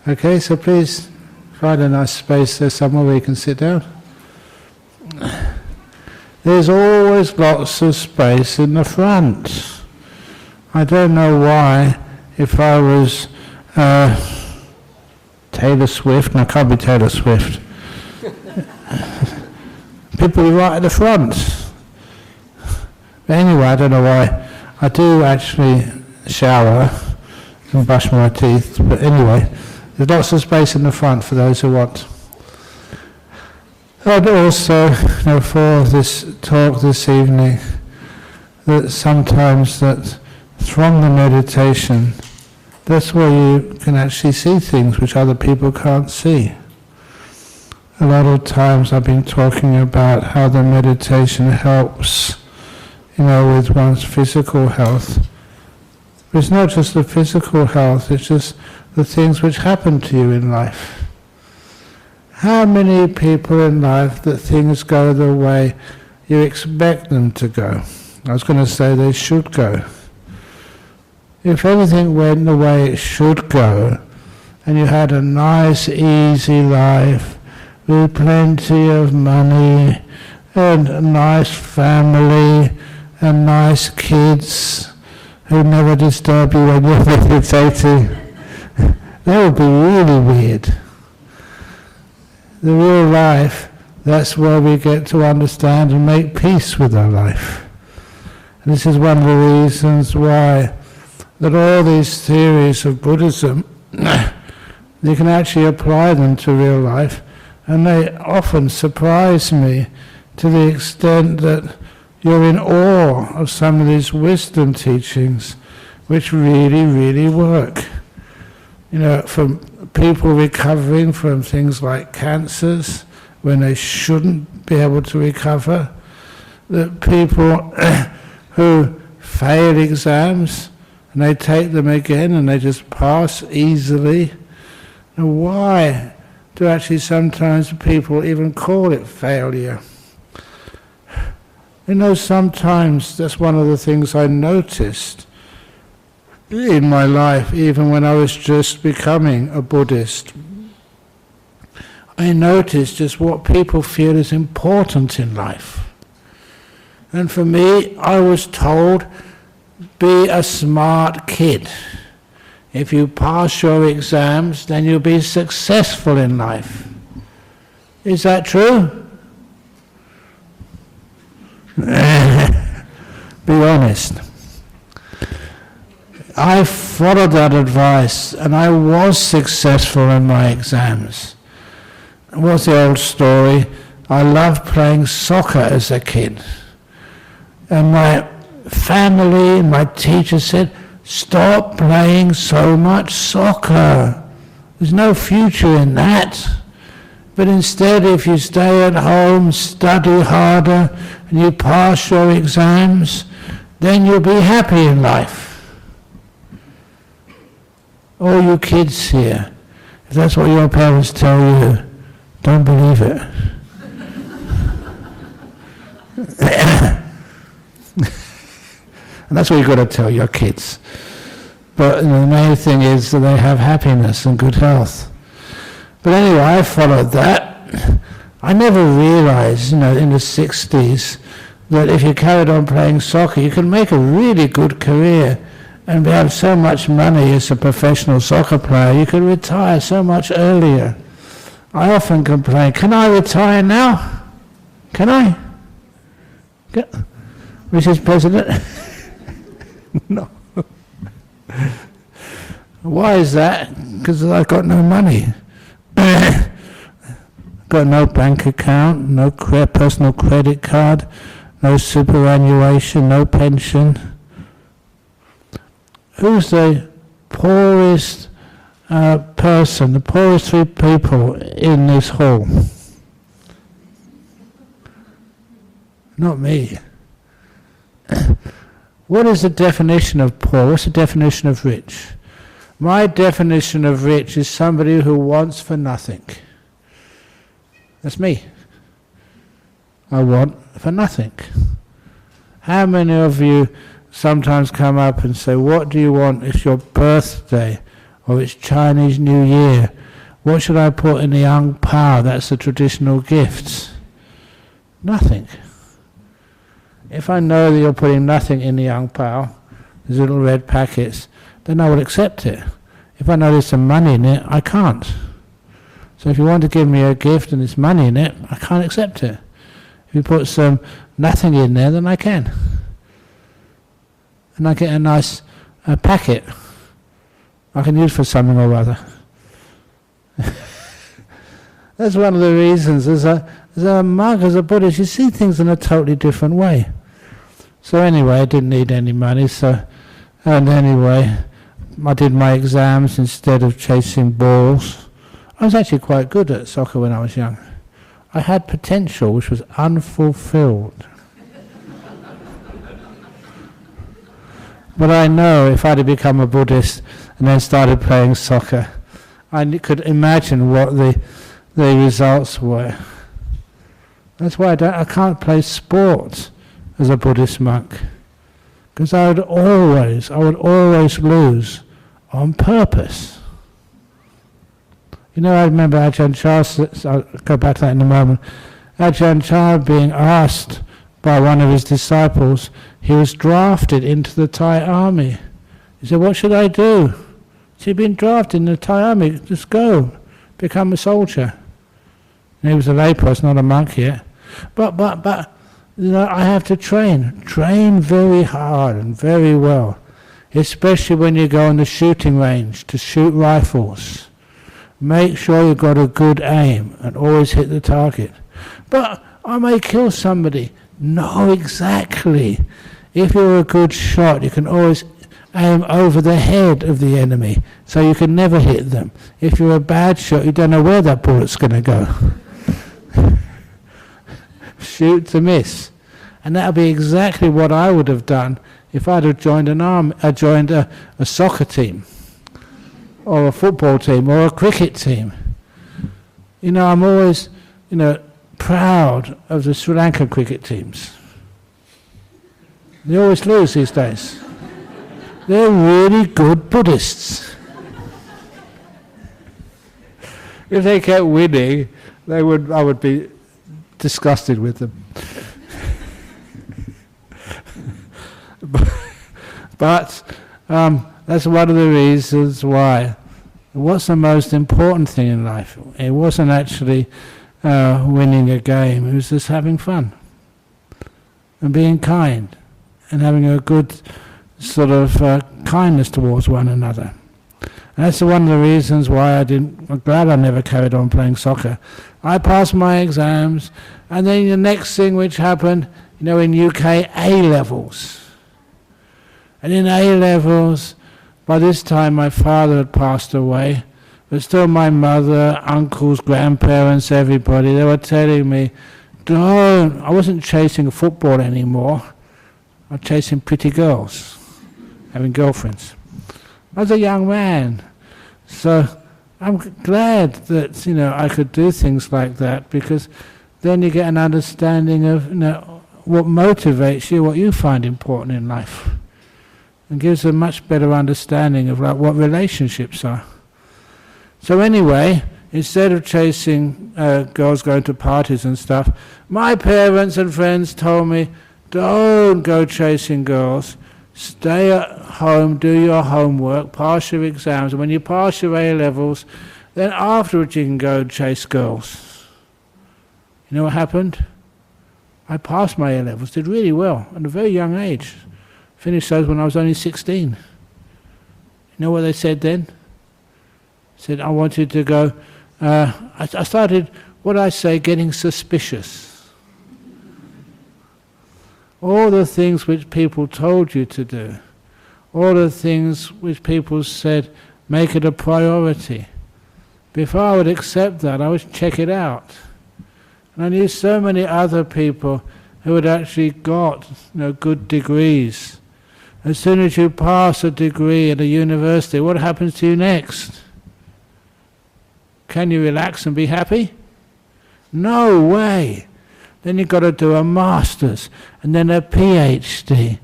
Okay, so please find a nice space there somewhere where you can sit down. There's always lots of space in the front. I don't know why, if I was Taylor Swift, and I can't be Taylor Swift, people would be right at the front. But anyway, I don't know why. I do actually shower and brush my teeth, but anyway, there's lots of space in the front for those who want. And also, for this talk this evening, that sometimes that from the meditation, that's where you can actually see things which other people can't see. A lot of times I've been talking about how the meditation helps, with one's physical health. But it's not just the physical health, it's just the things which happen to you in life. How many people in life that things go the way you expect them to go? I was going to say they should go. If everything went the way it should go, and you had a nice, easy life, with plenty of money, and a nice family, and nice kids, who never disturb you when you're meditating, that would be really weird. The real life, that's where we get to understand and make peace with our life. And this is one of the reasons why that all these theories of Buddhism, you can actually apply them to real life, and they often surprise me to the extent that you're in awe of some of these wisdom teachings which really, really work. From people recovering from things like cancers when they shouldn't be able to recover, that people who fail exams and they take them again and they just pass easily. And why do actually sometimes people even call it failure? Sometimes that's one of the things I noticed in my life, even when I was just becoming a Buddhist. I noticed just what people feel is important in life. And for me, I was told, be a smart kid. If you pass your exams, then you'll be successful in life. Is that true? Be honest. I followed that advice and I was successful in my exams. What's the old story? I loved playing soccer as a kid. And my family, my teacher said, stop playing so much soccer. There's no future in that. But instead, if you stay at home, study harder, and you pass your exams, then you'll be happy in life. All you kids here, if that's what your parents tell you, don't believe it. And that's what you've got to tell your kids. But the main thing is that they have happiness and good health. But anyway, I followed that. I never realized, in the 60s, that if you carried on playing soccer, you could make a really good career and have so much money as a professional soccer player, you could retire so much earlier. I often complain, can I retire now? Can I? Mrs. President? No. Why is that? Because I've got no money. Got no bank account, no personal credit card, no superannuation, no pension. Who's the poorest person, the poorest three people in this hall? Not me. What is the definition of poor? What's the definition of rich? My definition of rich is somebody who wants for nothing. That's me. I want for nothing. How many of you sometimes come up and say, what do you want? It's your birthday. or it's Chinese New Year. What should I put in the ang pao? That's the traditional gifts. Nothing. If I know that you're putting nothing in the ang pao, these little red packets, then I will accept it. If I know there's some money in it, I can't. So if you want to give me a gift and there's money in it, I can't accept it. If you put some nothing in there, then I can. And I get a nice packet I can use for something or other. That's one of the reasons, as a monk, as a Buddhist, you see things in a totally different way. So anyway, I didn't need any money, and anyway, I did my exams instead of chasing balls. I was actually quite good at soccer when I was young. I had potential which was unfulfilled. But I know if I'd have become a Buddhist and then started playing soccer, I could imagine what the results were. That's why I can't play sports as a Buddhist monk, because I would always lose on purpose. You know, I remember Ajahn Chah, I'll go back to that in a moment, Ajahn Chah being asked by one of his disciples, he was drafted into the Thai army. He said, what should I do? He'd been drafted in the Thai army, just go, become a soldier. And he was a layperson, not a monk yet. But, you know, I have to train very hard and very well, especially when you go on the shooting range to shoot rifles. Make sure you've got a good aim and always hit the target. But I may kill somebody. No, exactly. If you're a good shot, you can always aim over the head of the enemy, so you can never hit them. If you're a bad shot, you don't know where that bullet's going to go. Shoot to miss. And that would be exactly what I would have done if I'd have joined a soccer team, or a football team, or a cricket team. You know, I'm always, proud of the Sri Lankan cricket teams. They always lose these days. They're really good Buddhists. If they kept winning, I would be disgusted with them. But that's one of the reasons why. What's the most important thing in life? It wasn't actually winning a game, it was just having fun and being kind and having a good sort of kindness towards one another. And that's one of the reasons why I'm glad I never carried on playing soccer. I passed my exams, and then the next thing which happened, in UK, A-levels. And in A-levels, by this time my father had passed away, but still my mother, uncles, grandparents, everybody, they were telling me, I wasn't chasing football anymore, I was chasing pretty girls, having girlfriends. I was a young man, so I'm glad that I could do things like that, because then you get an understanding of what motivates you, what you find important in life, and gives a much better understanding of what relationships are. So anyway, instead of chasing girls going to parties and stuff, my parents and friends told me, don't go chasing girls. Stay at home, do your homework, pass your exams, and when you pass your A-levels, then afterwards you can go and chase girls. You know what happened? I passed my A-levels, did really well, at a very young age. Finished those when I was only 16. You know what they said then? Said, I wanted to go, I started, getting suspicious. All the things which people told you to do, all the things which people said, make it a priority. Before I would accept that, I would check it out. And I knew so many other people who had actually got good degrees. As soon as you pass a degree at a university, what happens to you next? Can you relax and be happy? No way. Then you've got to do a master's, and then a PhD,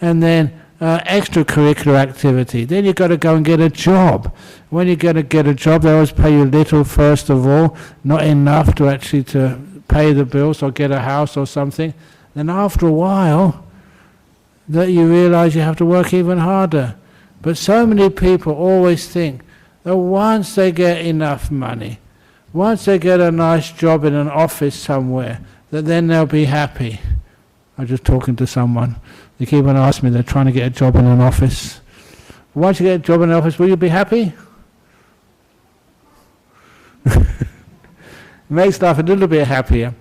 and then extracurricular activity. Then you've got to go and get a job. When you're going to get a job, they always pay you little first of all, not enough to actually to pay the bills or get a house or something. Then after a while, that you realize you have to work even harder. But so many people always think that once they get enough money, once they get a nice job in an office somewhere, that then they'll be happy. I'm just talking to someone. They keep on asking me, they're trying to get a job in an office. Once you get a job in an office, will you be happy? It makes life a little bit happier.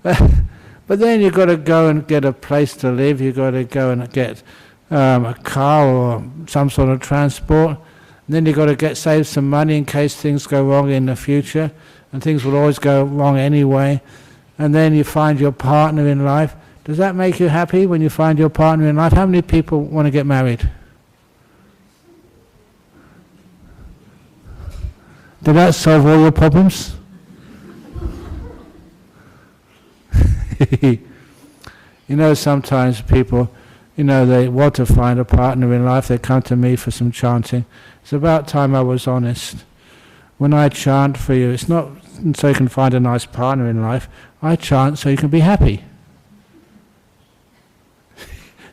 But then you've got to go and get a place to live, you've got to go and get a car or some sort of transport. And then you've got to save some money in case things go wrong in the future, and things will always go wrong anyway. And then you find your partner in life. Does that make you happy when you find your partner in life? How many people want to get married? Did that solve all your problems? You know, sometimes people, they want to find a partner in life, they come to me for some chanting. It's about time I was honest. When I chant for you, it's not so you can find a nice partner in life. I chant so you can be happy.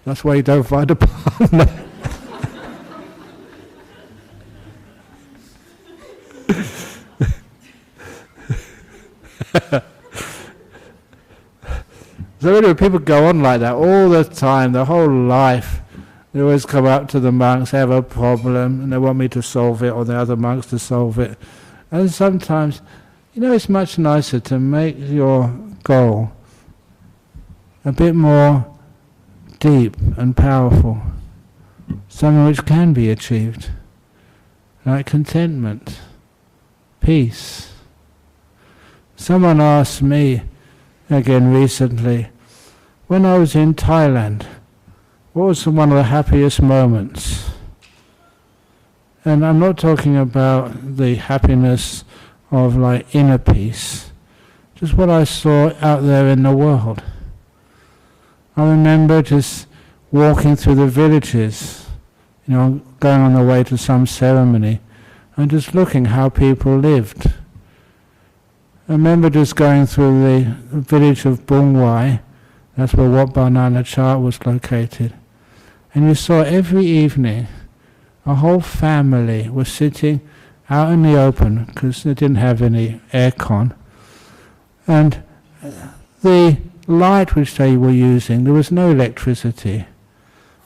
That's why you don't find a partner. So anyway, people go on like that all the time, their whole life. They always come up to the monks, they have a problem, and they want me to solve it, or the other monks to solve it. And sometimes, it's much nicer to make your goal a bit more deep and powerful, something which can be achieved, like contentment, peace. Someone asked me again recently, when I was in Thailand, what was one of the happiest moments? And I'm not talking about the happiness of like inner peace, just what I saw out there in the world. I remember just walking through the villages, going on the way to some ceremony, and just looking how people lived. I remember just going through the village of Bungwai, that's where Wat Banana Chart was located, and you saw every evening a whole family was sitting out in the open because they didn't have any aircon, and the light which they were using, there was no electricity.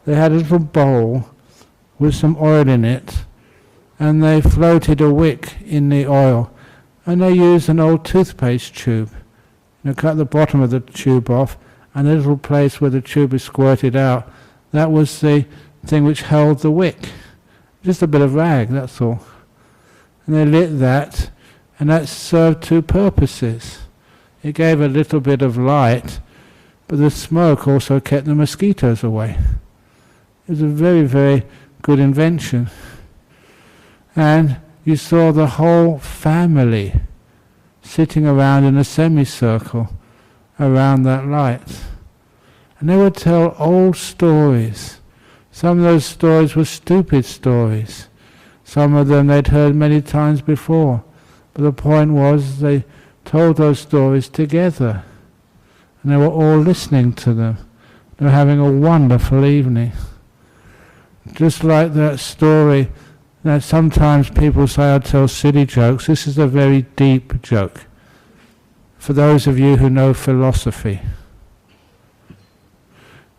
They had a little bowl with some oil in it, and they floated a wick in the oil, and they used an old toothpaste tube. Cut the bottom of the tube off, and the little place where the tube is squirted out, that was the thing which held the wick. Just a bit of rag, that's all. And they lit that, and that served two purposes. It gave a little bit of light, but the smoke also kept the mosquitoes away. It was a very, very good invention. And you saw the whole family sitting around in a semicircle around that light. And they would tell old stories. Some of those stories were stupid stories. Some of them they'd heard many times before. But the point was they told those stories together. And they were all listening to them. They were having a wonderful evening. Just like that story that sometimes people say I tell silly jokes. This is a very deep joke. For those of you who know philosophy.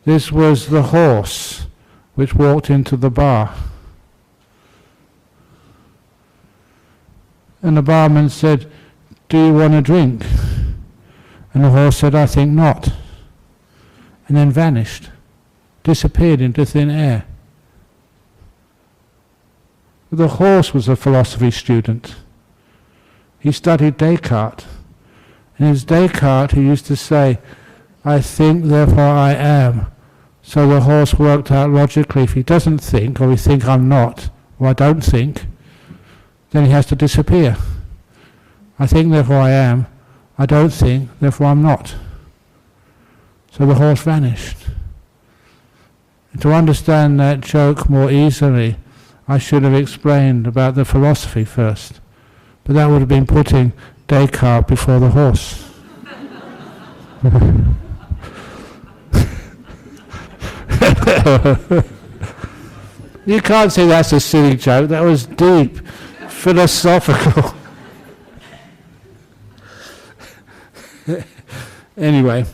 This was the horse which walked into the bar. And the barman said, "Do you want a drink?" And the horse said, "I think not." And then vanished, disappeared into thin air. The horse was a philosophy student. He studied Descartes. And as Descartes, he used to say, "I think, therefore I am." So the horse worked out logically, if he doesn't think, or he thinks I'm not, or I don't think, then he has to disappear. I think, therefore I am. I don't think, therefore I'm not. So the horse vanished. To understand that joke more easily, I should have explained about the philosophy first. But that would have been putting Descartes before the horse. You can't say that's a silly joke. That was deep, philosophical. Anyway,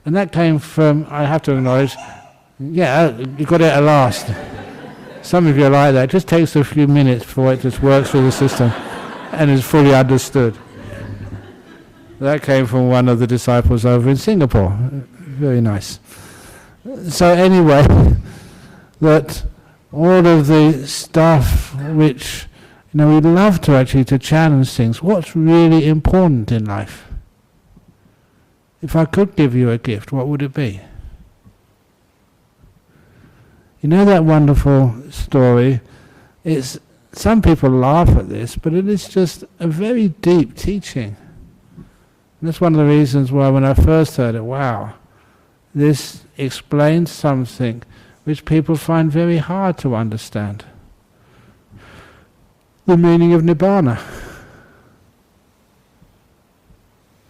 and that came from, I have to acknowledge, yeah, you got it at last. Some of you are like that. It just takes a few minutes before it just works through the system and is fully understood. That came from one of the disciples over in Singapore. Very nice. So anyway, that all of the stuff which, we love to actually to challenge things. What's really important in life? If I could give you a gift, what would it be? You know that wonderful story? Some people laugh at this, but it is just a very deep teaching. And that's one of the reasons why when I first heard it, wow, this explains something which people find very hard to understand. The meaning of nirvana.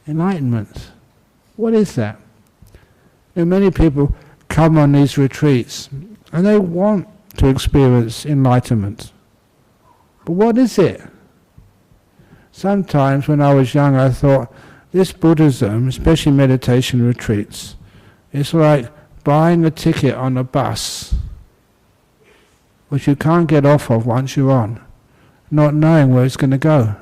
Enlightenment. What is that? Many people come on these retreats and they want to experience enlightenment. But what is it? Sometimes when I was young I thought, this Buddhism, especially meditation retreats, it's like buying a ticket on a bus which you can't get off of once you're on, not knowing where it's going to go.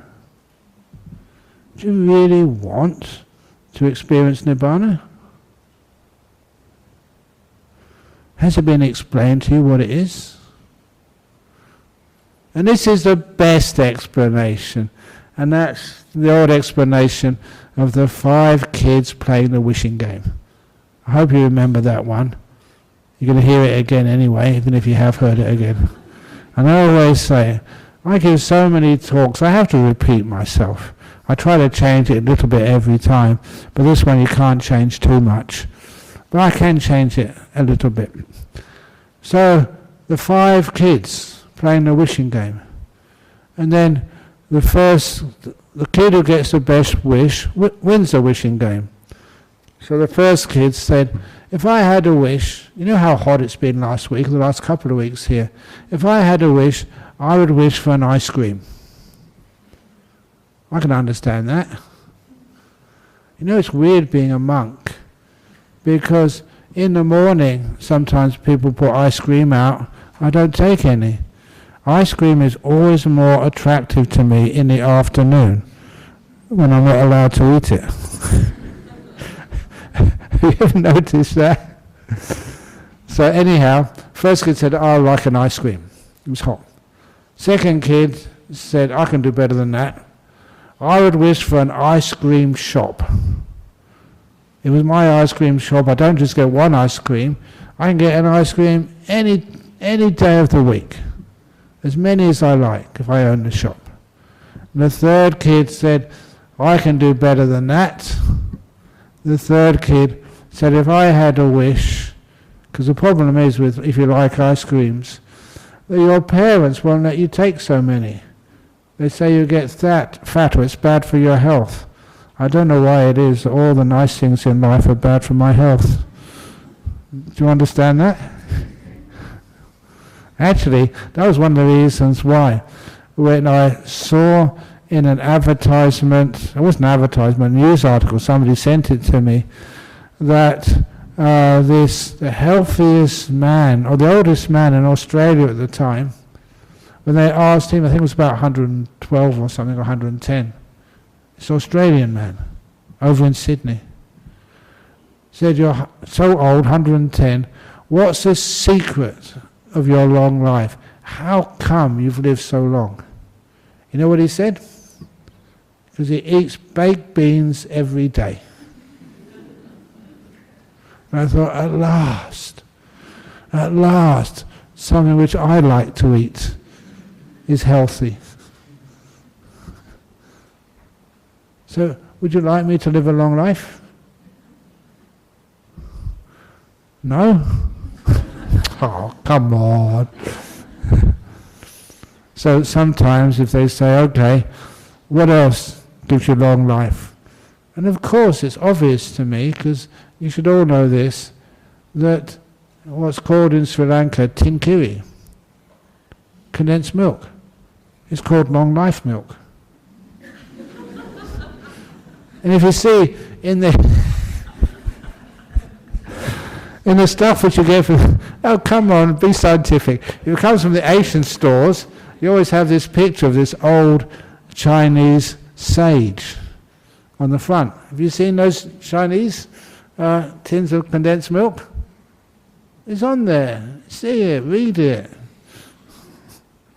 Do you really want to experience nirvana? Has it been explained to you what it is? And this is the best explanation, and that's the old explanation of the 5 kids playing the wishing game. I hope you remember that one. You're going to hear it again anyway, even if you have heard it again. And I always say, I give so many talks, I have to repeat myself. I try to change it a little bit every time, but this one you can't change too much. But I can change it a little bit. So, the 5 kids playing the wishing game. And then the kid who gets the best wish wins the wishing game. So the first kid said, if I had a wish, you know how hot it's been last week, the last couple of weeks here. If I had a wish, I would wish for an ice cream. I can understand that. It's weird being a monk, because in the morning sometimes people put ice cream out. I don't take any. Ice cream is always more attractive to me in the afternoon when I'm not allowed to eat it. You ever noticed that? So anyhow, first kid said, I like an ice cream. It was hot. Second kid said, I can do better than that. I would wish for an ice cream shop. It was my ice cream shop. I don't just get one ice cream. I can get an ice cream any day of the week. As many as I like if I own the shop. And the third kid said, I can do better than that. The third kid said, if I had a wish, because the problem is with if you like ice creams, that your parents won't let you take so many. They say you get fat or it's bad for your health. I don't know why it is that all the nice things in life are bad for my health. Do you understand that? Actually, that was one of the reasons why. When I saw in an advertisement, it wasn't an advertisement, a news article, somebody sent it to me, that the healthiest man, or the oldest man in Australia at the time, when they asked him, I think it was about 112 or something, or 110, this Australian man, over in Sydney, said, you're so old, 110, what's the secret of your long life? How come you've lived so long? You know what he said? Because he eats baked beans every day. And I thought, at last, something which I like to eat is healthy. So, would you like me to live a long life? No? Oh, come on. So sometimes if they say, okay, what else gives you long life? And of course it's obvious to me, because you should all know this, that what's called in Sri Lanka tinkiri, condensed milk, is called long life milk. And if you see in the stuff which you get from, oh come on, be scientific. If it comes from the Asian stores, you always have this picture of this old Chinese sage on the front. Have you seen those Chinese tins of condensed milk? It's on there. See it, read it.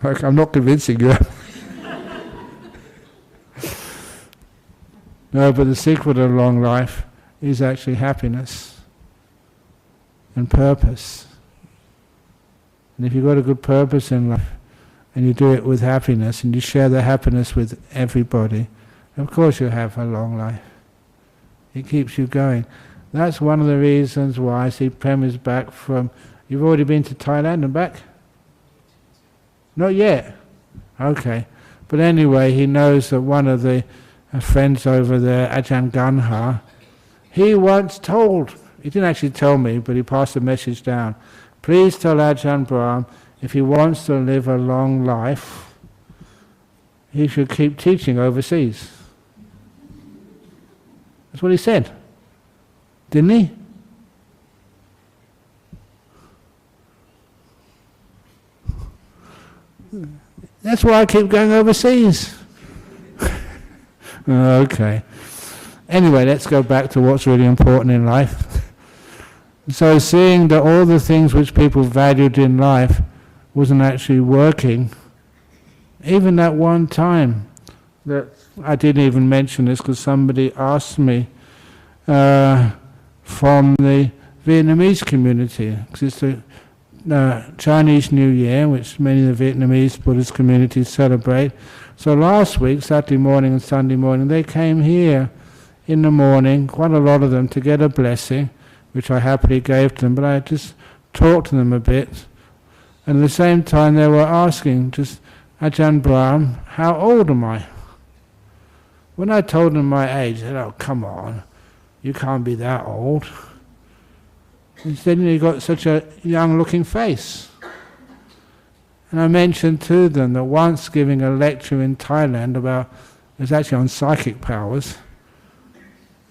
Like, I'm not convincing you. No, but the secret of long life is actually happiness and purpose. And if you've got a good purpose in life, and you do it with happiness, and you share the happiness with everybody, of course you'll have a long life. It keeps you going. That's one of the reasons why I see Prem is back from... You've already been to Thailand and back? Not yet? Okay. But anyway, he knows that one of the friends over there, Ajahn Brahm, he once told, he didn't actually tell me, but he passed the message down, please tell Ajahn Brahm, if he wants to live a long life, he should keep teaching overseas. That's what he said. Didn't he? That's why I keep going overseas. Okay. Anyway, let's go back to what's really important in life. So seeing that all the things which people valued in life wasn't actually working, even that one time that I didn't even mention this because somebody asked me from the Vietnamese community, because it's the Chinese New Year, which many of the Vietnamese Buddhist communities celebrate. So last week, Saturday morning and Sunday morning, they came here in the morning, quite a lot of them, to get a blessing, which I happily gave to them, but I just talked to them a bit. And at the same time they were asking, just, Ajahn Brahm, how old am I? When I told them my age, they said, oh, come on, you can't be that old. He said, you've got such a young-looking face. And I mentioned to them that once giving a lecture in Thailand about, it was actually on psychic powers,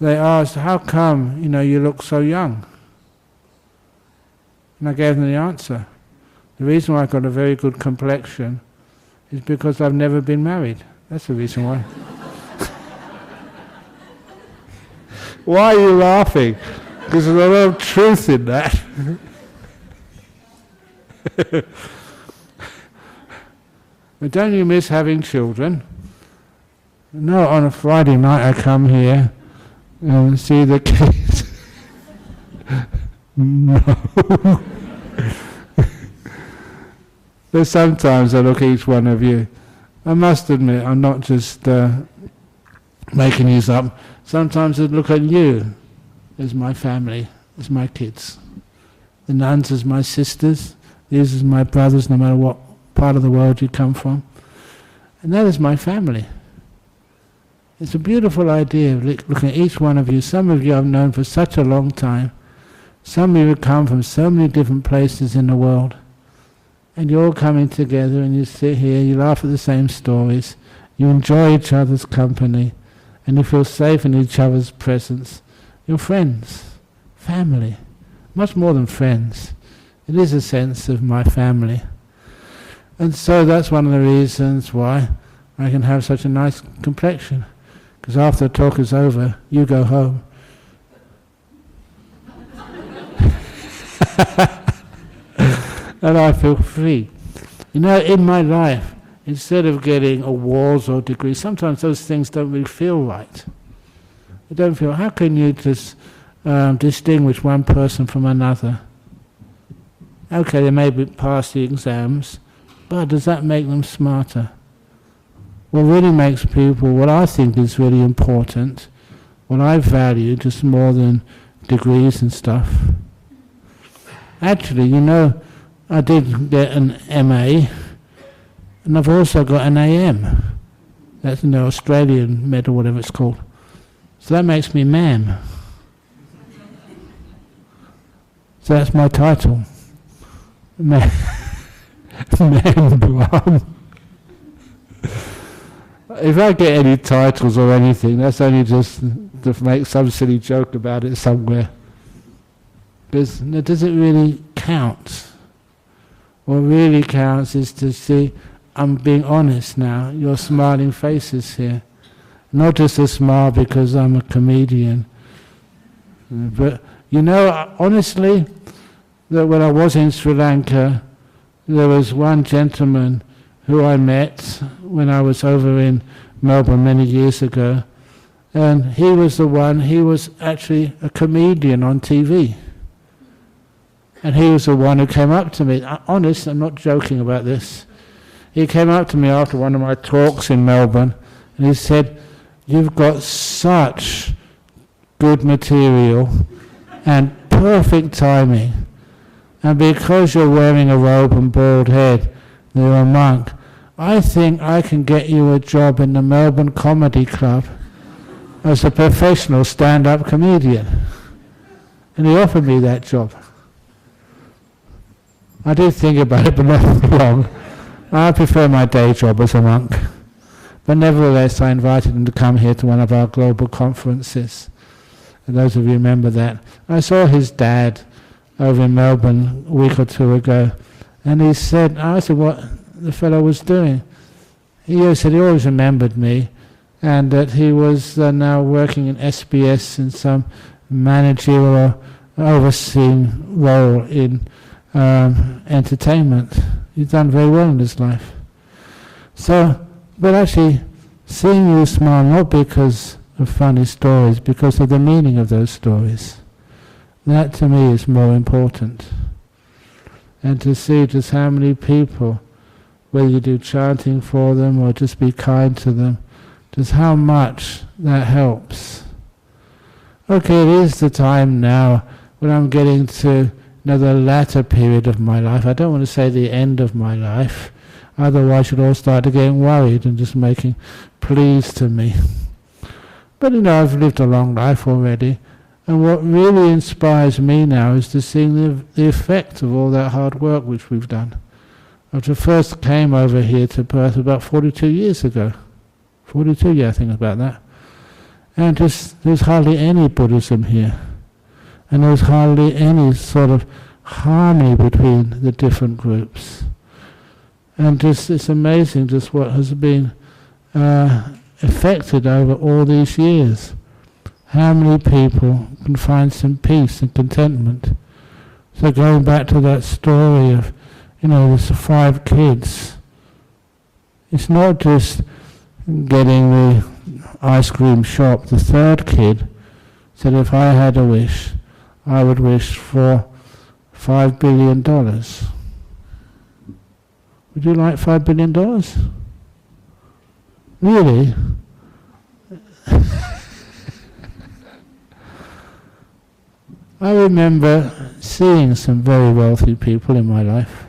they asked, how come, you look so young? And I gave them the answer. The reason why I've got a very good complexion is because I've never been married. That's the reason why. Why are you laughing? Because there's a lot of truth in that. But don't you miss having children? No, on a Friday night I come here and see the kids. No. But sometimes I look at each one of you. I must admit, I'm not just making these up. Sometimes I look at you as my family, as my kids. The nuns as my sisters. These as my brothers, no matter what part of the world you come from. And that is my family. It's a beautiful idea of looking at each one of you. Some of you I've known for such a long time. Some of you have come from so many different places in the world. And you're all coming together and you sit here, you laugh at the same stories, you enjoy each other's company, and you feel safe in each other's presence. You're friends, family, much more than friends. It is a sense of my family. And so that's one of the reasons why I can have such a nice complexion. Because after the talk is over, you go home. And I feel free. In my life, instead of getting awards or degrees, sometimes those things don't really feel right. They don't feel, how can you just distinguish one person from another? Okay, they may pass the exams, but does that make them smarter? What really makes people, what I think is really important, what I value just more than degrees and stuff. Actually, I did get an MA, and I've also got an AM. That's an Australian medal, whatever it's called. So that makes me ma'am. So that's my title. Ma'am Brahm. If I get any titles or anything, that's only just to make some silly joke about it somewhere. Because does it really count? What really counts is to see, I'm being honest now, your smiling faces here. Not just a smile because I'm a comedian. But you know, honestly, that when I was in Sri Lanka, there was one gentleman who I met when I was over in Melbourne many years ago, and he was actually a comedian on TV. And he was the one who came up to me, honest, I'm not joking about this. He came up to me after one of my talks in Melbourne, and he said, "You've got such good material and perfect timing. And because you're wearing a robe and bald head, you're a monk, I think I can get you a job in the Melbourne Comedy Club as a professional stand-up comedian." And he offered me that job. I did think about it, but not for long. I prefer my day job as a monk. But nevertheless, I invited him to come here to one of our global conferences. And those of you remember that. I saw his dad over in Melbourne a week or two ago, and he said, I asked him what the fellow was doing. He said he always remembered me, and that he was now working in SBS in some managerial overseeing role in entertainment. He's done very well in his life. So, but actually, seeing you smile not because of funny stories, because of the meaning of those stories. That to me is more important. And to see just how many people, whether you do chanting for them or just be kind to them, just how much that helps. Okay, it is the time now when I'm getting to the latter period of my life. I don't want to say the end of my life, otherwise you'll all start to get worried and just making pleas to me. But I've lived a long life already, and what really inspires me now is to see the effect of all that hard work which we've done. I first came over here to Perth about 42 years ago. 42, yeah, I think about that. And there's hardly any Buddhism here. And there's hardly any sort of harmony between the different groups. And it's amazing just what has been affected over all these years. How many people can find some peace and contentment? So going back to that story of, there's 5 kids. It's not just getting the ice cream shop. The 3rd kid said, if I had a wish, I would wish for $5 billion. Would you like $5 billion? Really? I remember seeing some very wealthy people in my life.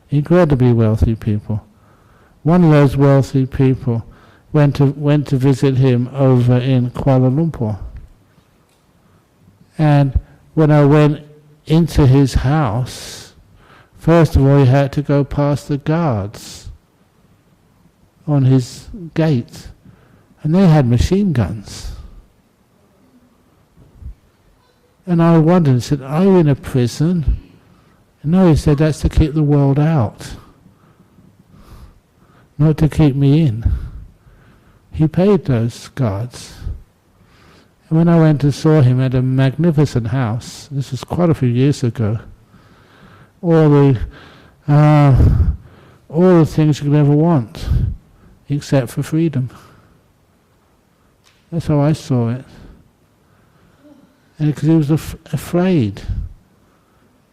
Incredibly wealthy people. One of those wealthy people went to visit him over in Kuala Lumpur. And when I went into his house, first of all he had to go past the guards on his gate, and they had machine guns. And I wondered and said, are you in a prison? And no, he said, that's to keep the world out, not to keep me in. He paid those guards. And when I went to saw him at a magnificent house, this was quite a few years ago, all the things you could ever want, except for freedom. That's how I saw it. And because he was afraid.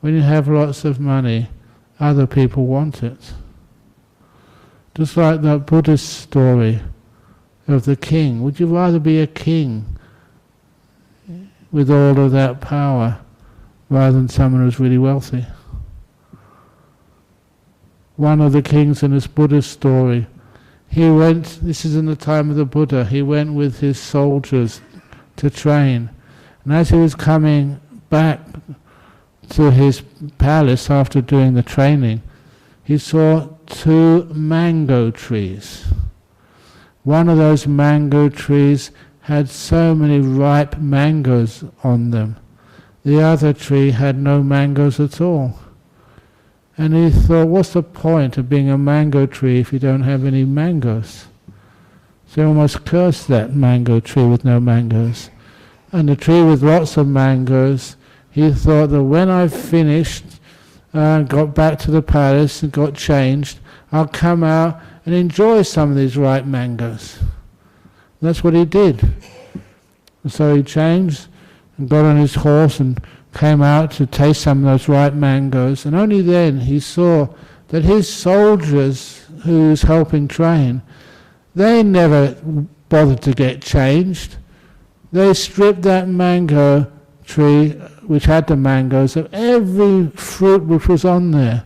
When you have lots of money, other people want it. Just like that Buddhist story of the king. Would you rather be a king with all of that power rather than someone who's really wealthy? one of the kings in this Buddhist story, he went, this is in the time of the Buddha, he went with his soldiers to train. And as he was coming back to his palace after doing the training, he saw 2 mango trees. One of those mango trees had so many ripe mangoes on them. The other tree had no mangoes at all. And he thought, what's the point of being a mango tree if you don't have any mangoes? So he almost cursed that mango tree with no mangoes. And the tree with lots of mangoes, he thought that when I've finished, got back to the palace and got changed, I'll come out and enjoy some of these ripe mangoes. And that's what he did. And so he changed and got on his horse and came out to taste some of those ripe mangoes. And only then he saw that his soldiers who he was helping train, they never bothered to get changed. They stripped that mango tree, which had the mangoes, of every fruit which was on there.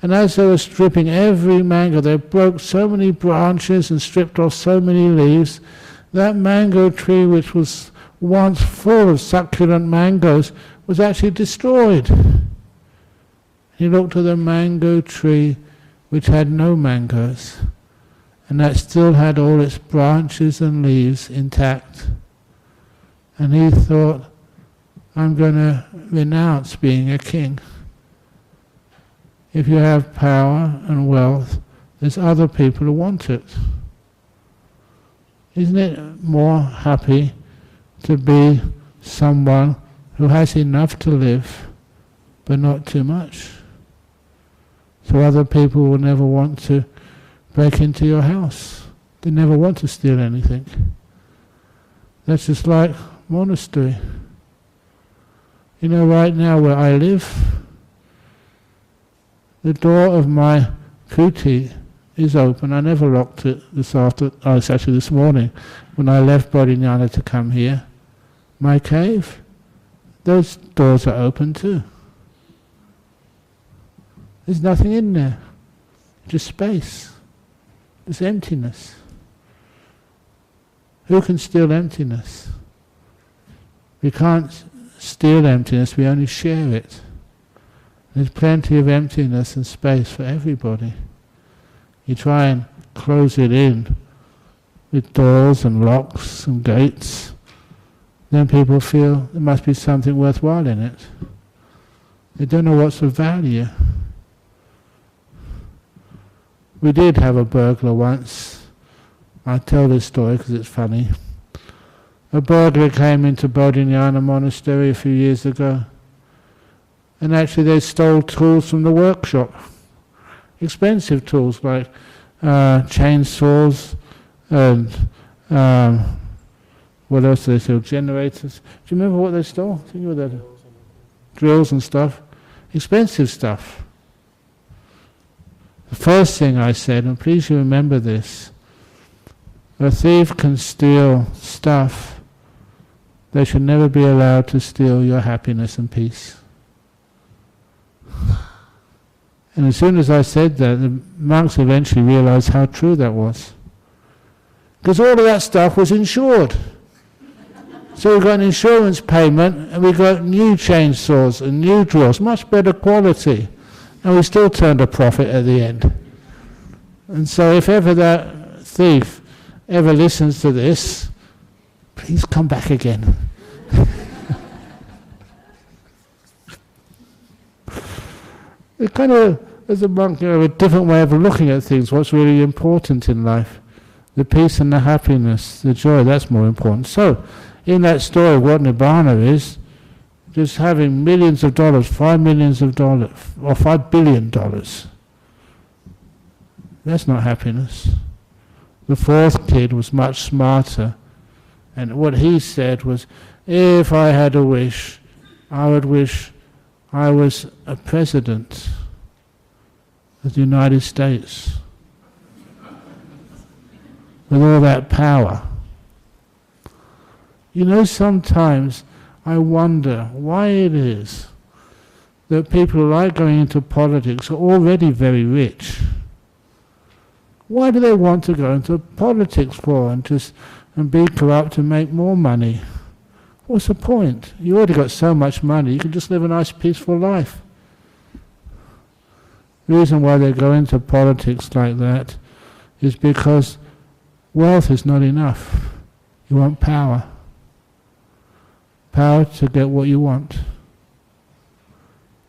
And as they were stripping every mango, they broke so many branches and stripped off so many leaves. That mango tree, which was once full of succulent mangoes, was actually destroyed. He looked at the mango tree which had no mangoes, and that still had all its branches and leaves intact. And he thought, I'm going to renounce being a king. If you have power and wealth, there's other people who want it. Isn't it more happy to be someone who has enough to live, but not too much? So other people will never want to break into your house. They never want to steal anything. That's just like monastery. You know, right now where I live, the door of my kuti is open. I never locked it it's actually this morning when I left Bodhinyana to come here. My cave, those doors are open too. There's nothing in there, just space, just emptiness. Who can steal emptiness? We can't steal emptiness, we only share it. There's plenty of emptiness and space for everybody. You try and close it in with doors and locks and gates, then people feel there must be something worthwhile in it. They don't know what's of value. We did have a burglar once. I tell this story because it's funny. A burglar came into Bodhinyana Monastery a few years ago, and actually they stole tools from the workshop. Expensive tools like chainsaws and what else did they steal? Generators. Do you remember what they stole? Think about that. Drills and stuff. Expensive stuff. The first thing I said, and please you remember this, a thief can steal stuff. They should never be allowed to steal your happiness and peace. And as soon as I said that, the monks eventually realized how true that was. Because all of that stuff was insured. So we got an insurance payment, and we got new chainsaws and new drills, much better quality. And we still turned a profit at the end. And so if ever that thief ever listens to this, please come back again. It kind of, as a monk, a different way of looking at things, what's really important in life. The peace and the happiness, the joy, that's more important. So, in that story, what Nirvana is, just having millions of dollars, $5 million or $5 billion. That's not happiness. The fourth kid was much smarter, and what he said was, if I had a wish, I would wish I was a president of the United States with all that power. You know, sometimes I wonder why it is that people who like going into politics are already very rich. Why do they want to go into politics for and be corrupt and make more money? What's the point? You already got so much money, you can just live a nice peaceful life. The reason why they go into politics like that is because wealth is not enough. You want power. Power to get what you want.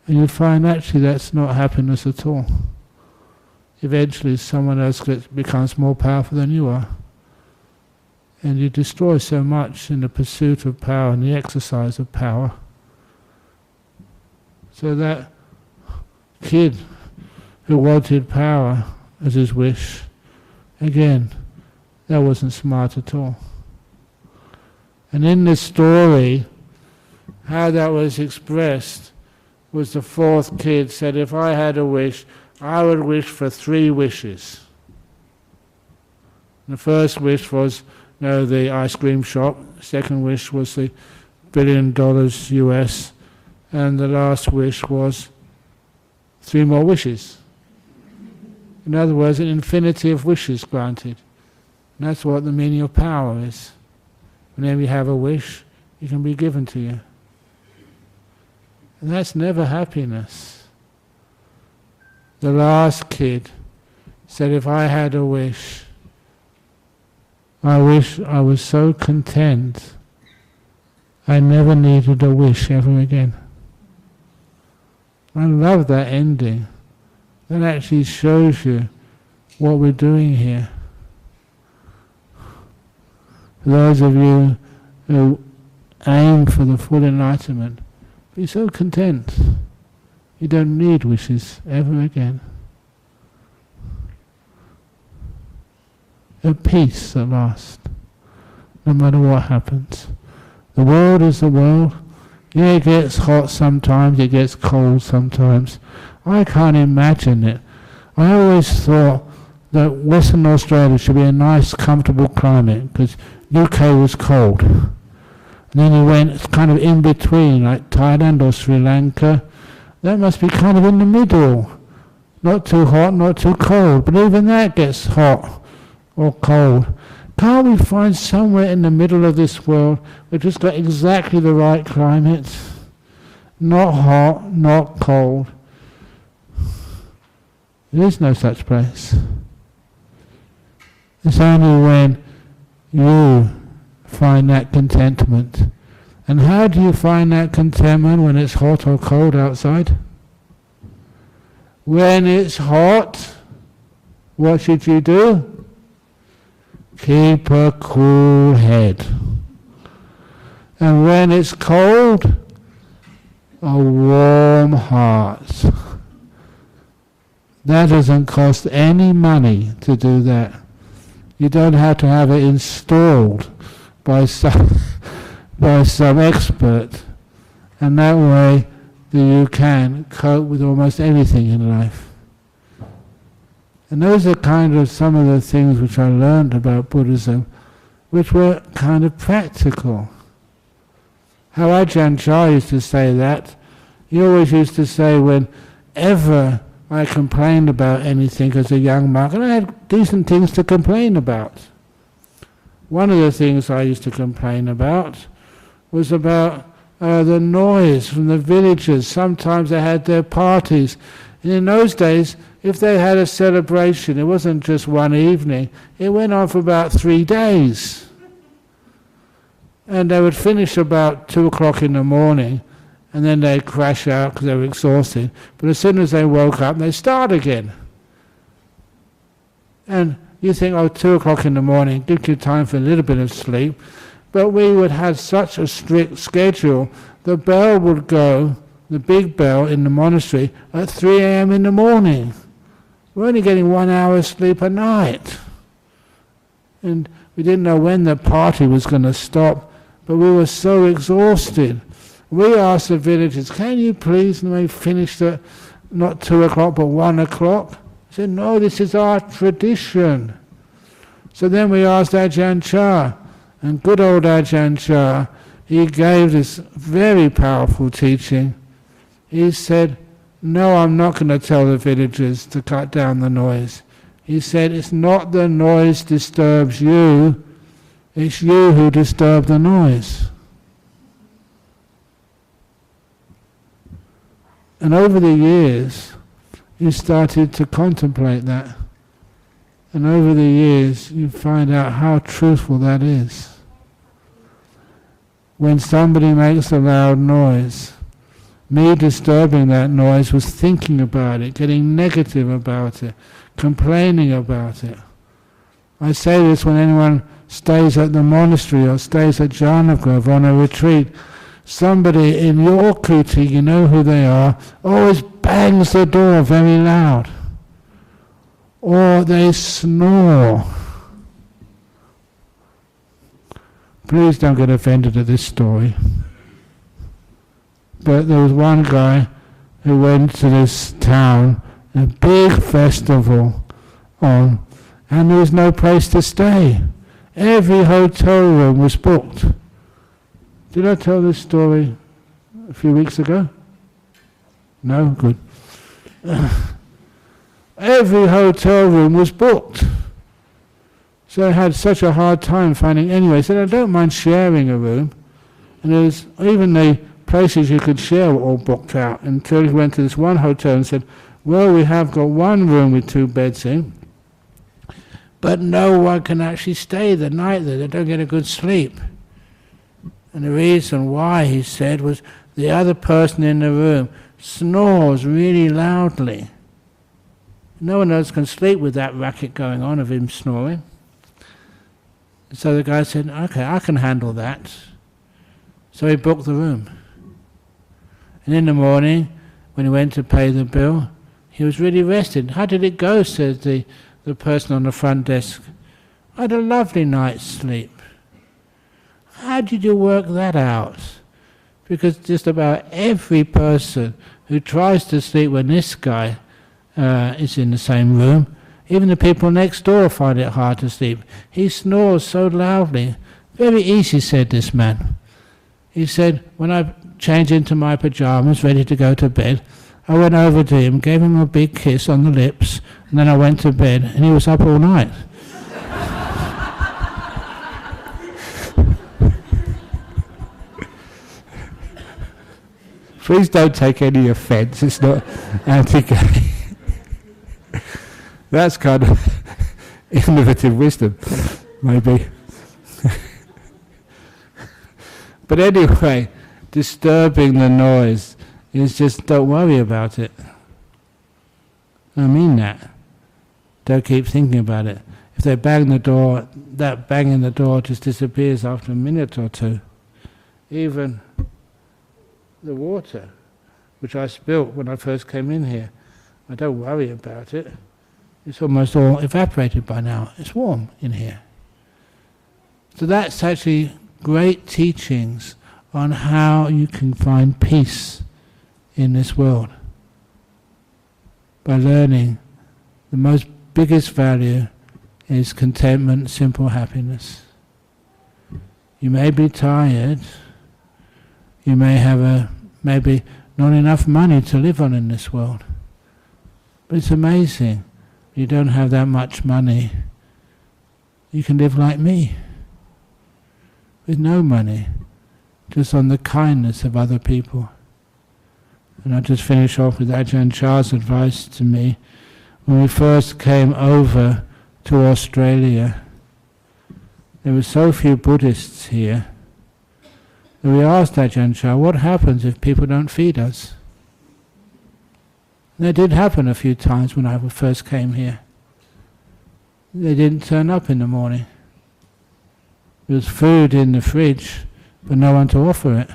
And you find actually that's not happiness at all. Eventually someone else becomes more powerful than you are. And you destroy so much in the pursuit of power and the exercise of power. So that kid who wanted power as his wish, again, that wasn't smart at all. And in this story, how that was expressed was the fourth kid said, if I had a wish, I would wish for 3 wishes. The first wish was, the ice cream shop. Second wish was the $1 billion US. And the last wish was 3 more wishes. In other words, an infinity of wishes granted. And that's what the meaning of power is. Whenever you have a wish, it can be given to you. And that's never happiness. The last kid said, if I had a wish, I wish I was so content I never needed a wish ever again. I love that ending. That actually shows you what we're doing here. For those of you who aim for the full enlightenment, be so content. You don't need wishes ever again. At peace at last, no matter what happens. The world is the world. Yeah, it gets hot sometimes, it gets cold sometimes. I can't imagine it. I always thought that Western Australia should be a nice, comfortable climate, because UK was cold. And then you went kind of in between, like Thailand or Sri Lanka. That must be kind of in the middle. Not too hot, not too cold, but even that gets hot or cold. Can't we find somewhere in the middle of this world we've just got exactly the right climate? Not hot, not cold. There is no such place. It's only when you find that contentment. And how do you find that contentment when it's hot or cold outside? When it's hot, what should you do? Keep a cool head. And when it's cold, a warm heart. That doesn't cost any money to do that. You don't have to have it installed by some expert. And that way you can cope with almost anything in life. And those are kind of some of the things which I learned about Buddhism, which were kind of practical. How Ajahn Brahm used to say that, he always used to say whenever I complained about anything as a young monk, and I had decent things to complain about. One of the things I used to complain about was about the noise from the villagers. Sometimes they had their parties. And in those days, if they had a celebration, it wasn't just one evening, it went on for about 3 days. And they would finish about 2 o'clock in the morning, and then they'd crash out because they were exhausted. But as soon as they woke up, they'd start again. And you think, 2 o'clock in the morning, gives you time for a little bit of sleep. But we would have such a strict schedule, the bell would go, the big bell in the monastery, at 3 a.m. in the morning. We're only getting 1 hour's sleep a night. And we didn't know when the party was going to stop, but we were so exhausted. We asked the villagers, can you please maybe finish at not 2 o'clock but 1 o'clock? They said, no, this is our tradition. So then we asked Ajahn Brahm, and good old Ajahn Brahm, he gave this very powerful teaching. He said, no, I'm not going to tell the villagers to cut down the noise. He said, it's not the noise disturbs you, it's you who disturb the noise. And over the years, you started to contemplate that. And over the years, you find out how truthful that is. When somebody makes a loud noise, me disturbing that noise was thinking about it, getting negative about it, complaining about it. I say this when anyone stays at the monastery or stays at Jhana Grove on a retreat. Somebody in your kuti, you know who they are, always bangs the door very loud. Or they snore. Please don't get offended at this story. But there was one guy who went to this town, a big festival on, and there was no place to stay. Every hotel room was booked. Did I tell this story a few weeks ago? No? Good. Every hotel room was booked. So I had such a hard time finding anyway. I said, I don't mind sharing a room. And there was even the places you could share were all booked out, until he went to this one hotel and said, well, we have got one room with 2 beds in, but no one can actually stay the night there. They don't get a good sleep. And the reason why, he said, was the other person in the room snores really loudly. No one else can sleep with that racket going on of him snoring. So the guy said, okay, I can handle that. So he booked the room. And in the morning, when he went to pay the bill, he was really rested. How did it go, says the person on the front desk. I had a lovely night's sleep. How did you work that out? Because just about every person who tries to sleep when this guy is in the same room, even the people next door find it hard to sleep. He snores so loudly. Very easy, said this man. He said, when I changed into my pajamas, ready to go to bed, I went over to him, gave him a big kiss on the lips, and then I went to bed, and he was up all night. Please don't take any offence, it's not anti-gay. That's kind of innovative wisdom, maybe. But anyway, disturbing the noise is just, don't worry about it. I mean that. Don't keep thinking about it. If they bang the door, that banging the door just disappears after a minute or two. Even the water, which I spilt when I first came in here, I don't worry about it. It's almost all evaporated by now. It's warm in here. So that's actually great teachings on how you can find peace in this world. By learning the most biggest value is contentment, simple happiness. You may be tired, you may have maybe not enough money to live on in this world. But it's amazing, you don't have that much money. You can live like me, with no money, just on the kindness of other people. And I'll just finish off with Ajahn Chah's advice to me. When we first came over to Australia, there were so few Buddhists here, that we asked Ajahn Chah, what happens if people don't feed us? And that did happen a few times when I first came here. They didn't turn up in the morning. There was food in the fridge, but no one to offer it.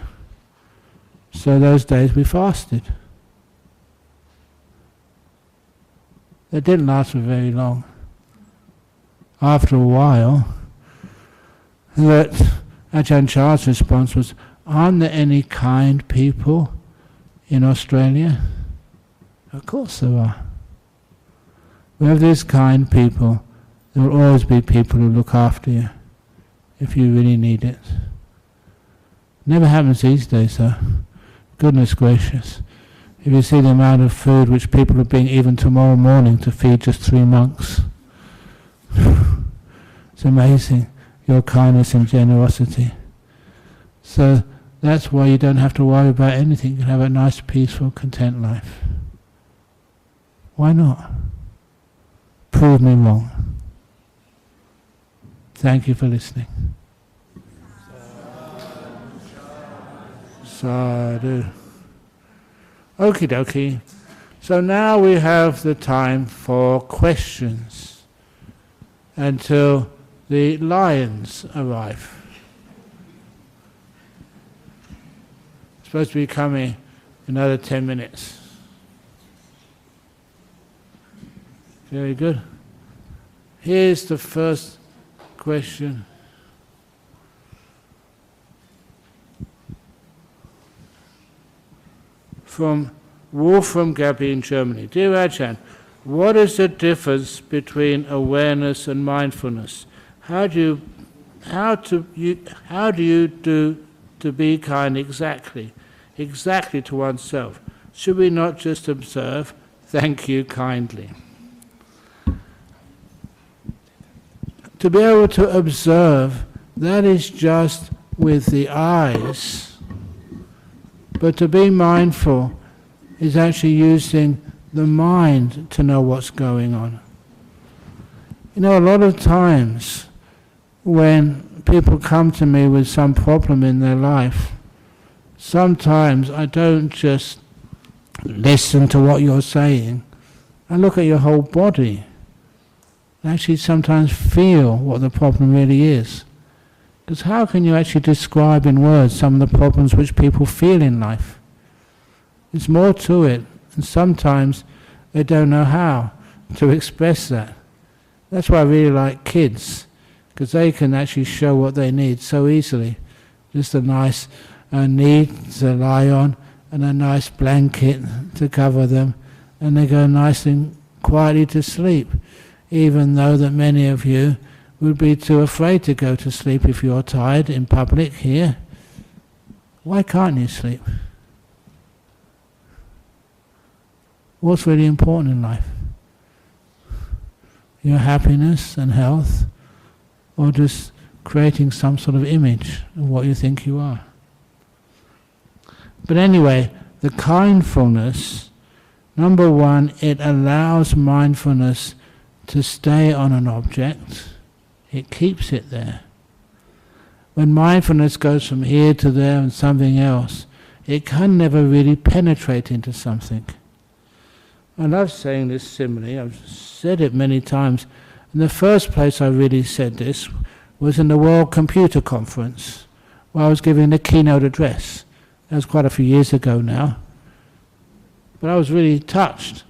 So those days we fasted. It didn't last for very long. After a while, that Ajahn Chah's response was, aren't there any kind people in Australia? Of course there are. Where there's kind people, there will always be people who look after you if you really need it. Never happens these days though. Goodness gracious. If you see the amount of food which people are being even tomorrow morning to feed just 3 monks, it's amazing, your kindness and generosity. So that's why you don't have to worry about anything. You can have a nice, peaceful, content life. Why not? Prove me wrong. Thank you for listening. Sadhu. Okie dokie. So now we have the time for questions until the lions arrive. Supposed to be coming another 10 minutes. Very good. Here's the first question. From Wolfram Gabi in Germany. Dear Ajahn, what is the difference between awareness and mindfulness? How do you do to be kind exactly to oneself? Should we not just observe? Thank you kindly. To be able to observe, that is just with the eyes. But to be mindful is actually using the mind to know what's going on. You know, a lot of times when people come to me with some problem in their life, sometimes I don't just listen to what you're saying. I look at your whole body. I actually sometimes feel what the problem really is. Because how can you actually describe in words some of the problems which people feel in life? There's more to it, and sometimes they don't know how to express that. That's why I really like kids, because they can actually show what they need so easily. Just a nice need to lie on, and a nice blanket to cover them, and they go nice and quietly to sleep, even though that many of you would be too afraid to go to sleep if you're tired in public here. Why can't you sleep? What's really important in life? Your happiness and health, or just creating some sort of image of what you think you are? But anyway, the kindfulness, number one, it allows mindfulness to stay on an object. It keeps it there. When mindfulness goes from here to there and something else, it can never really penetrate into something. I love saying this simile. I've said it many times. And the first place I really said this was in the World Computer Conference, where I was giving the keynote address. That was quite a few years ago now. But I was really touched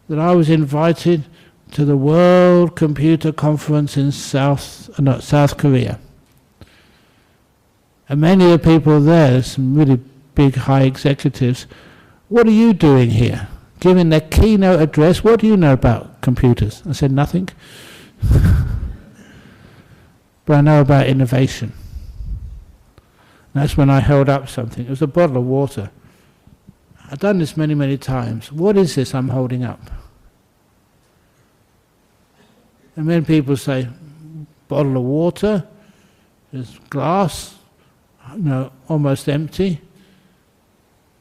that I was invited to the World Computer Conference in South Korea. And many of the people there, some really big high executives, what are you doing here? Giving their keynote address, what do you know about computers? I said, nothing. But I know about innovation. And that's when I held up something. It was a bottle of water. I've done this many, many times. What is this I'm holding up? And when people say, bottle of water, there's glass, almost empty.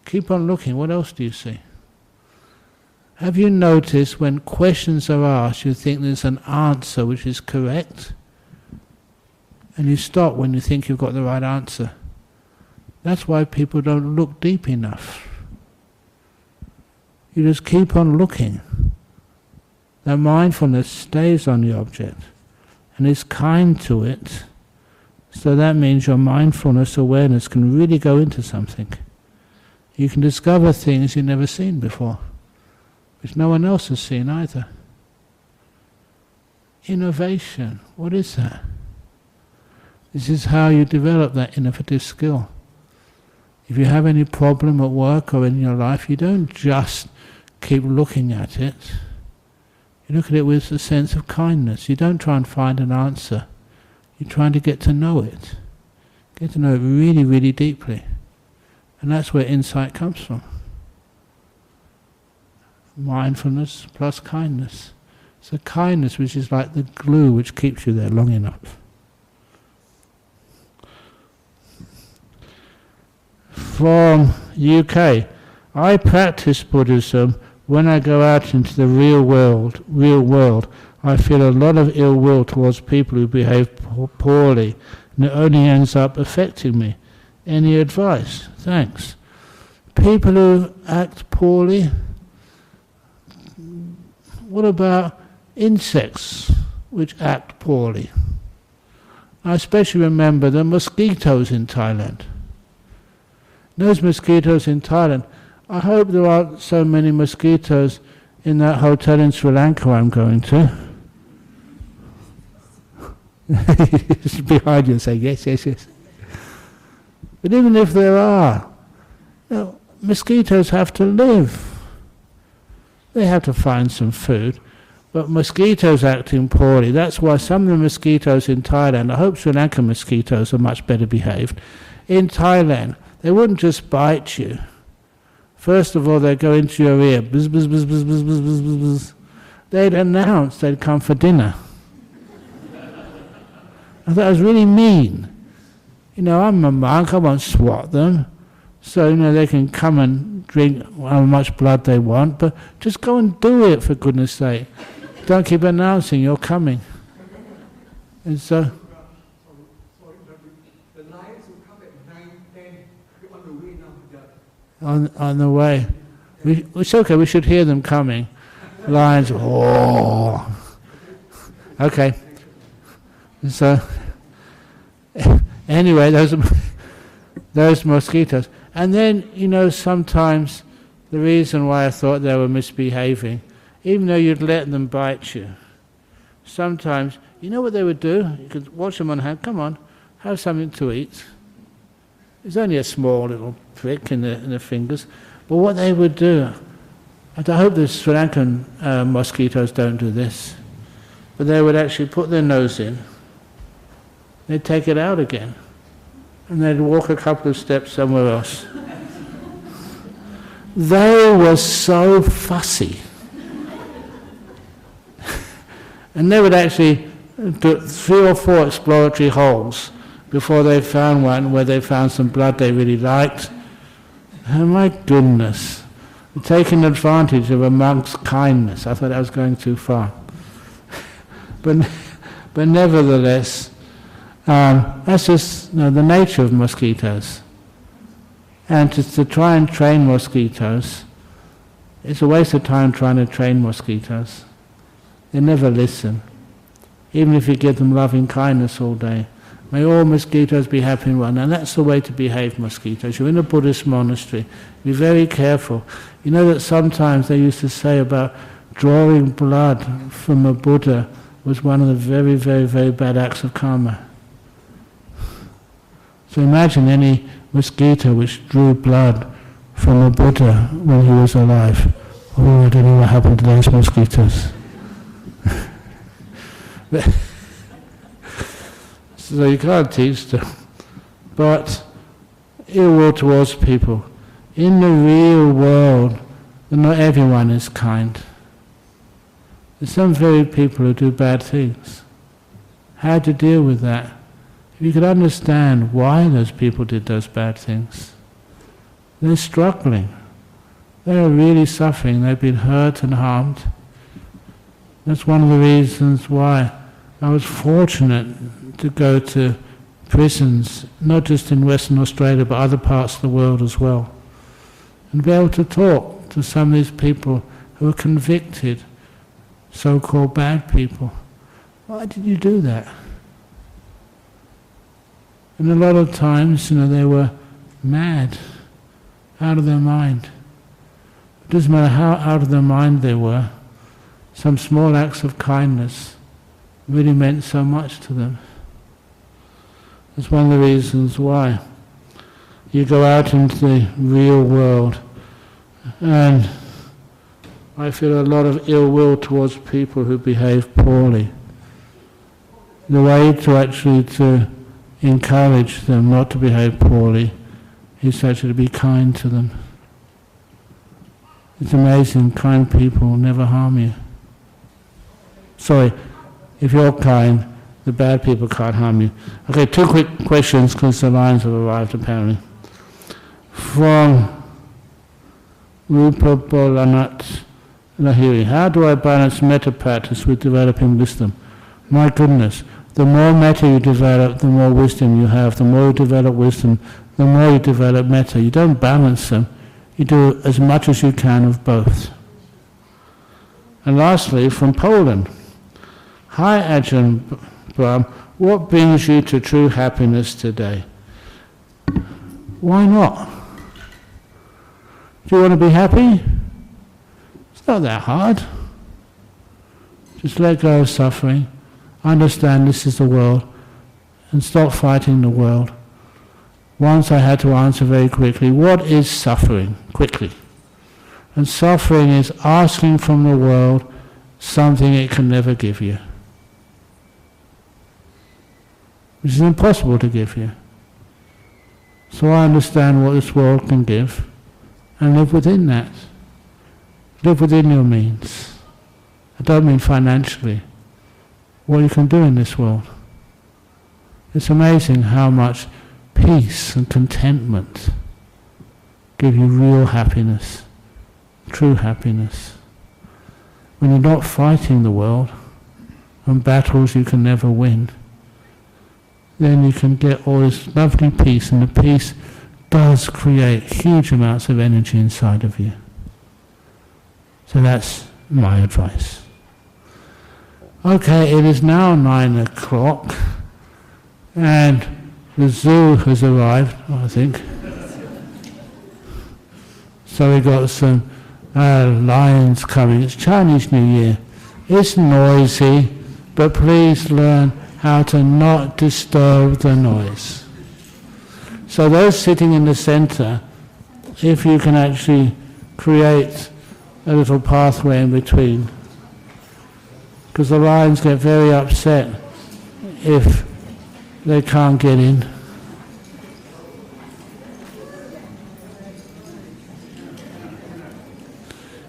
Keep on looking, what else do you see? Have you noticed when questions are asked, you think there's an answer which is correct? And you stop when you think you've got the right answer. That's why people don't look deep enough. You just keep on looking. That mindfulness stays on the object and is kind to it. So that means your mindfulness awareness can really go into something. You can discover things you've never seen before, which no one else has seen either. Innovation, what is that? This is how you develop that innovative skill. If you have any problem at work or in your life, you don't just keep looking at it. You look at it with a sense of kindness. You don't try and find an answer. You're trying to get to know it. Get to know it really, really deeply. And that's where insight comes from. mindfulness plus kindness. It's the kindness which is like the glue which keeps you there long enough. From UK, I practice Buddhism. When I go out into the real world, I feel a lot of ill will towards people who behave poorly, and it only ends up affecting me. Any advice? Thanks. People who act poorly? What about insects which act poorly? I especially remember the mosquitoes in Thailand. Those mosquitoes in Thailand, I hope there aren't so many mosquitoes in that hotel in Sri Lanka I'm going to. It's behind you and say, yes, yes, yes. But even if there are, mosquitoes have to live. They have to find some food. But mosquitoes acting poorly, that's why some of the mosquitoes in Thailand, I hope Sri Lankan mosquitoes are much better behaved. In Thailand, they wouldn't just bite you. First of all, they'd go into your ear, buzz, buzz, buzz, buzz, buzz, buzz, buzz, buzz, buzz. They'd announce they'd come for dinner. I thought it was really mean. I'm a monk, I won't swat them. So, they can come and drink how much blood they want, but just go and do it, for goodness sake. Don't keep announcing you're coming. And so... The lions will come at 9:10. You're on the way now. On the way. It's okay, we should hear them coming. Lions, oh. Okay. So, anyway, those mosquitoes. And then, sometimes the reason why I thought they were misbehaving, even though you'd let them bite you, sometimes, you know what they would do? You could watch them on hand, come on, have something to eat. It's only a small little prick in the fingers. But what they would do, and I hope the Sri Lankan mosquitoes don't do this, but they would actually put their nose in, they'd take it out again, and they'd walk a couple of steps somewhere else. They were so fussy. And they would actually do 3 or 4 exploratory holes before they found one where they found some blood they really liked. Oh my goodness. Taking advantage of a monk's kindness. I thought I was going too far. But nevertheless, that's just the nature of mosquitoes. And to try and train mosquitoes, it's a waste of time trying to train mosquitoes. They never listen. Even if you give them loving kindness all day. May all mosquitoes be happy and well. And that's the way to behave, mosquitoes. You're in a Buddhist monastery. Be very careful. You know that sometimes they used to say about drawing blood from a Buddha was one of the very, very, very bad acts of karma. So imagine any mosquito which drew blood from a Buddha when he was alive. Oh, I don't know what happened to those mosquitoes. So you can't teach them. But ill will towards people. In the real world, not everyone is kind. There's some very people who do bad things. How to deal with that? If you could understand why those people did those bad things. They're struggling. They're really suffering. They've been hurt and harmed. That's one of the reasons why I was fortunate to go to prisons, not just in Western Australia, but other parts of the world as well, and be able to talk to some of these people who are convicted, so-called bad people. Why did you do that? And a lot of times, they were mad, out of their mind. It doesn't matter how out of their mind they were, some small acts of kindness really meant so much to them. That's one of the reasons why you go out into the real world, and I feel a lot of ill will towards people who behave poorly. The way to encourage them not to behave poorly is actually to be kind to them. It's amazing, kind people never harm you. Sorry, if you're kind, the bad people can't harm you. Okay, 2 quick questions because the lines have arrived apparently. From Rupa Bolanat Lahiri, how do I balance metta practice with developing wisdom? My goodness, the more metta you develop, the more wisdom you have. The more you develop wisdom, the more you develop metta. You don't balance them. You do as much as you can of both. And lastly, from Poland. Hi Ajahn Brahm, what brings you to true happiness today? Why not? Do you want to be happy? It's not that hard. Just let go of suffering, understand this is the world, and stop fighting the world. Once I had to answer very quickly, what is suffering? Quickly. And suffering is asking from the world something it can never give you, which is impossible to give you. So I understand what this world can give and live within that. Live within your means. I don't mean financially. What you can do in this world. It's amazing how much peace and contentment give you real happiness, true happiness. When you're not fighting the world and battles you can never win, then you can get all this lovely peace, and the peace does create huge amounts of energy inside of you. So that's my advice. Okay, it is now 9 o'clock and the zoo has arrived, I think. So we got some lions coming. It's Chinese New Year. It's noisy, but please learn how to not disturb the noise. So those sitting in the center, if you can actually create a little pathway in between, because the lions get very upset if they can't get in.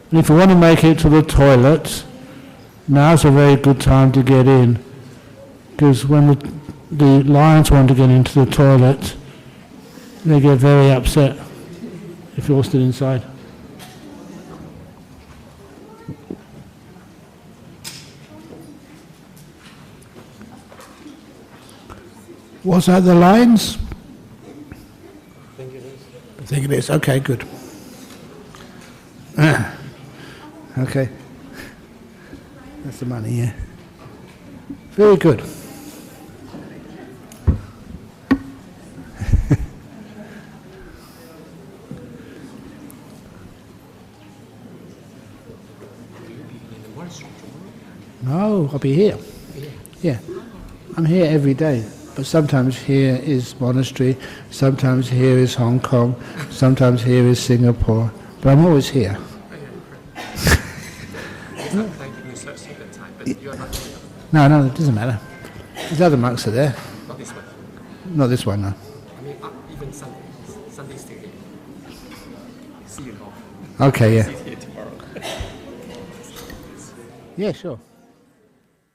And if you want to make it to the toilet, now's a very good time to get in, because when the lions want to get into the toilet, they get very upset if you're still inside. Was that the lions? I think it is. Okay, good. Okay. That's the money, yeah. Very good. No, I'll be here. Yeah. I'm here every day. But sometimes here is monastery, sometimes here is Hong Kong, sometimes here is Singapore. But I'm always here. No, it doesn't matter. The other monks are there. Not this one. Not this one, no. I mean, even Sunday's still here. See you tomorrow. Okay, yeah. See you tomorrow. Yeah, sure.